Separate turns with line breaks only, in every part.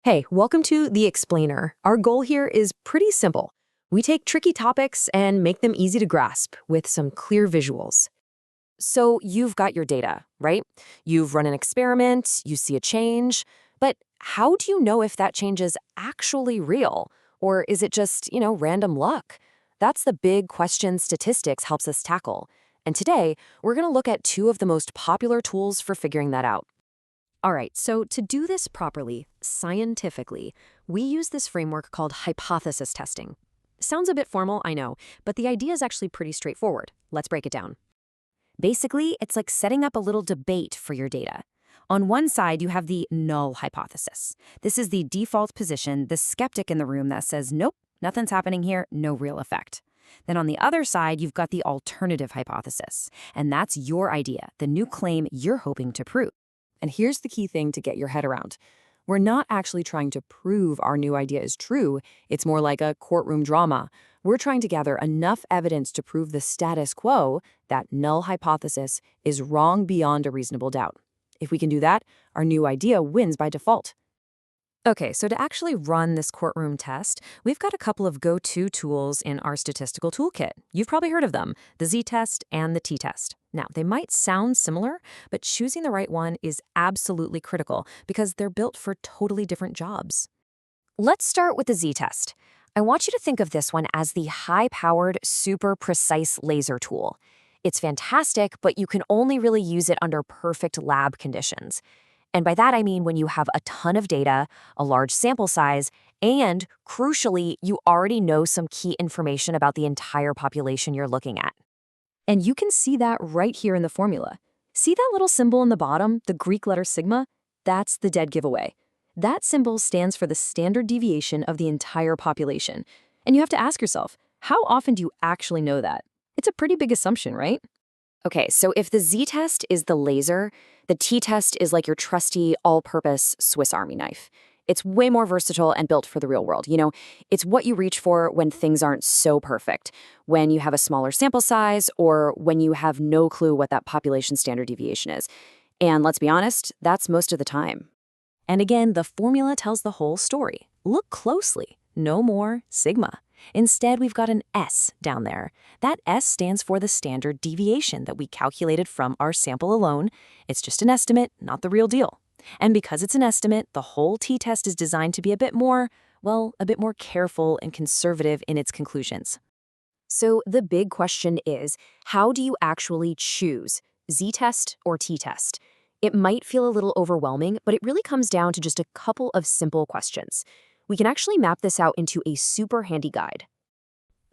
Hey, welcome to The Explainer. Our goal here is pretty simple. We take tricky topics and make them easy to grasp with some clear visuals. So you've got your data, right? You've run an experiment, you see a change, but how do you know if that change is actually real? Or is it just, random luck? That's the big question statistics helps us tackle. And today, we're going to look at two of the most popular tools for figuring that out. All right, so to do this properly, scientifically, we use this framework called hypothesis testing. Sounds a bit formal, I know, but the idea is actually pretty straightforward. Let's break it down. Basically, it's like setting up a little debate for your data. On one side, you have the null hypothesis. This is the default position, the skeptic in the room that says, nope, nothing's happening here, no real effect. Then on the other side, you've got the alternative hypothesis, and that's your idea, the new claim you're hoping to prove. And here's the key thing to get your head around. We're not actually trying to prove our new idea is true. It's more like a courtroom drama. We're trying to gather enough evidence to prove the status quo, that null hypothesis, is wrong beyond a reasonable doubt. If we can do that, our new idea wins by default. Okay, so to actually run this courtroom test, we've got a couple of go-to tools in our statistical toolkit. You've probably heard of them, the z-test and the t-test. Now, they might sound similar, but choosing the right one is absolutely critical because they're built for totally different jobs. Let's start with the z-test. I want you to think of this one as the high-powered, super precise laser tool. It's fantastic, but you can only really use it under perfect lab conditions. And by that, I mean when you have a ton of data, a large sample size, and, crucially, you already know some key information about the entire population you're looking at. And you can see that right here in the formula. See that little symbol in the bottom, the Greek letter sigma? That's the dead giveaway. That symbol stands for the standard deviation of the entire population. And you have to ask yourself, how often do you actually know that? It's a pretty big assumption, right? Okay, so if the z-test is the laser, the t-test is like your trusty, all-purpose Swiss Army knife. It's way more versatile and built for the real world. It's what you reach for when things aren't so perfect, when you have a smaller sample size, or when you have no clue what that population standard deviation is. And let's be honest, that's most of the time. And again, the formula tells the whole story. Look closely. No more sigma. Instead, we've got an S down there. That S stands for the standard deviation that we calculated from our sample alone. It's just an estimate, not the real deal. And because it's an estimate, the whole t-test is designed to be a bit more careful and conservative in its conclusions. So the big question is, how do you actually choose z-test or t-test? It might feel a little overwhelming, but it really comes down to just a couple of simple questions. We can actually map this out into a super handy guide.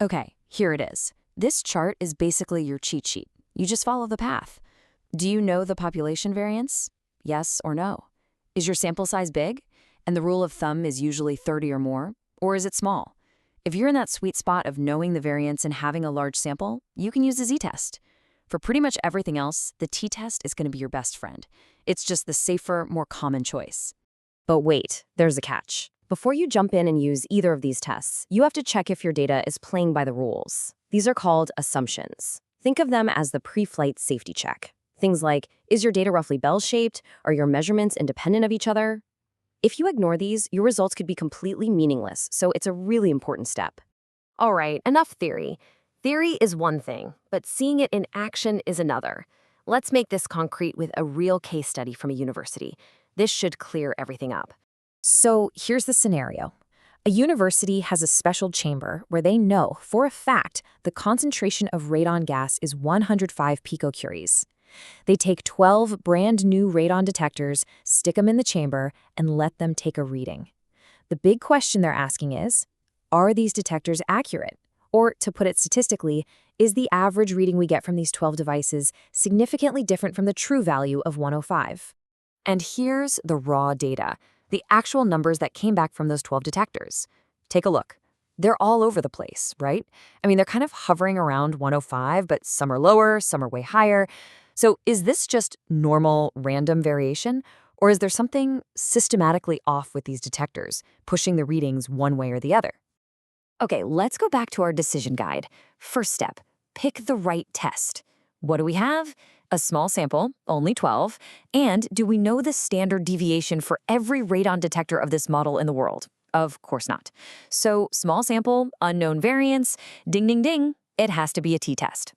Okay, here it is. This chart is basically your cheat sheet. You just follow the path. Do you know the population variance? Yes or no? Is your sample size big? And the rule of thumb is usually 30 or more? Or is it small? If you're in that sweet spot of knowing the variance and having a large sample, you can use the z-test. For pretty much everything else, the t-test is going to be your best friend. It's just the safer, more common choice. But wait, there's a catch. Before you jump in and use either of these tests, you have to check if your data is playing by the rules. These are called assumptions. Think of them as the pre-flight safety check. Things like, is your data roughly bell-shaped? Are your measurements independent of each other? If you ignore these, your results could be completely meaningless, so it's a really important step. All right, enough theory. Theory is one thing, but seeing it in action is another. Let's make this concrete with a real case study from a university. This should clear everything up. So here's the scenario. A university has a special chamber where they know for a fact the concentration of radon gas is 105 picocuries. They take 12 brand new radon detectors, stick them in the chamber, and let them take a reading. The big question they're asking is, are these detectors accurate? Or, to put it statistically, is the average reading we get from these 12 devices significantly different from the true value of 105? And here's the raw data. The actual numbers that came back from those 12 detectors. Take a look. They're all over the place, right? I mean, they're kind of hovering around 105, but some are lower, some are way higher. So is this just normal random variation? Or is there something systematically off with these detectors, pushing the readings one way or the other? Okay, let's go back to our decision guide. First step, pick the right test. What do we have? A small sample, only 12, and do we know the standard deviation for every radon detector of this model in the world? Of course not. So small sample, unknown variance, ding ding ding, it has to be a t-test.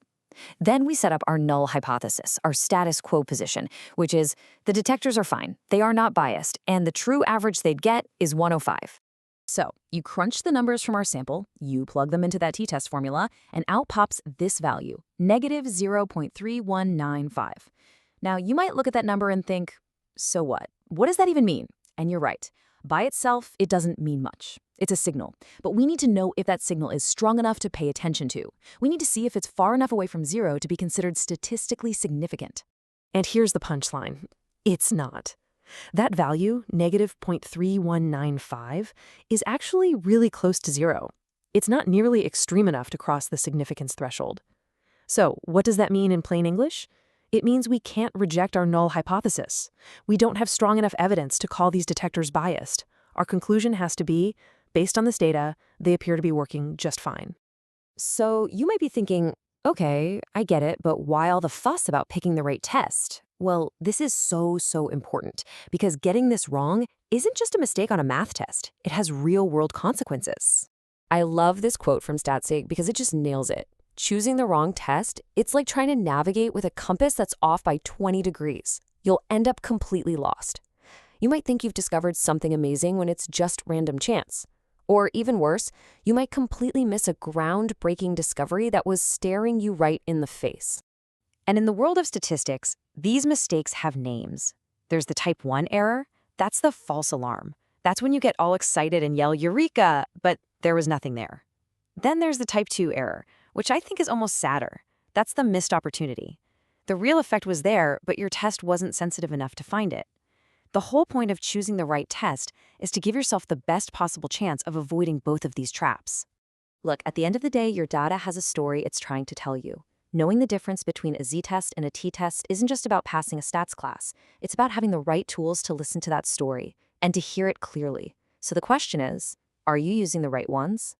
Then we set up our null hypothesis, our status quo position, which is the detectors are fine, they are not biased, and the true average they'd get is 105. So you crunch the numbers from our sample, you plug them into that t-test formula, and out pops this value, negative 0.3195. Now, you might look at that number and think, so what? What does that even mean? And you're right. By itself, it doesn't mean much. It's a signal, but we need to know if that signal is strong enough to pay attention to. We need to see if it's far enough away from zero to be considered statistically significant. And here's the punchline. It's not. That value, negative 0.3195, is actually really close to zero. It's not nearly extreme enough to cross the significance threshold. So, what does that mean in plain English? It means we can't reject our null hypothesis. We don't have strong enough evidence to call these detectors biased. Our conclusion has to be, based on this data, they appear to be working just fine. So you might be thinking, okay, I get it, but why all the fuss about picking the right test? Well, this is so important because getting this wrong isn't just a mistake on a math test. It has real-world consequences. I love this quote from StatSig because it just nails it. Choosing the wrong test, it's like trying to navigate with a compass that's off by 20 degrees. You'll end up completely lost. You might think you've discovered something amazing when it's just random chance. Or even worse, you might completely miss a groundbreaking discovery that was staring you right in the face. And in the world of statistics, these mistakes have names. There's the type 1 error. That's the false alarm. That's when you get all excited and yell, "Eureka!" but there was nothing there. Then there's the type 2 error, which I think is almost sadder. That's the missed opportunity. The real effect was there, but your test wasn't sensitive enough to find it. The whole point of choosing the right test is to give yourself the best possible chance of avoiding both of these traps. Look, at the end of the day, your data has a story it's trying to tell you. Knowing the difference between a z-test and a t-test isn't just about passing a stats class. It's about having the right tools to listen to that story and to hear it clearly. So the question is, are you using the right ones?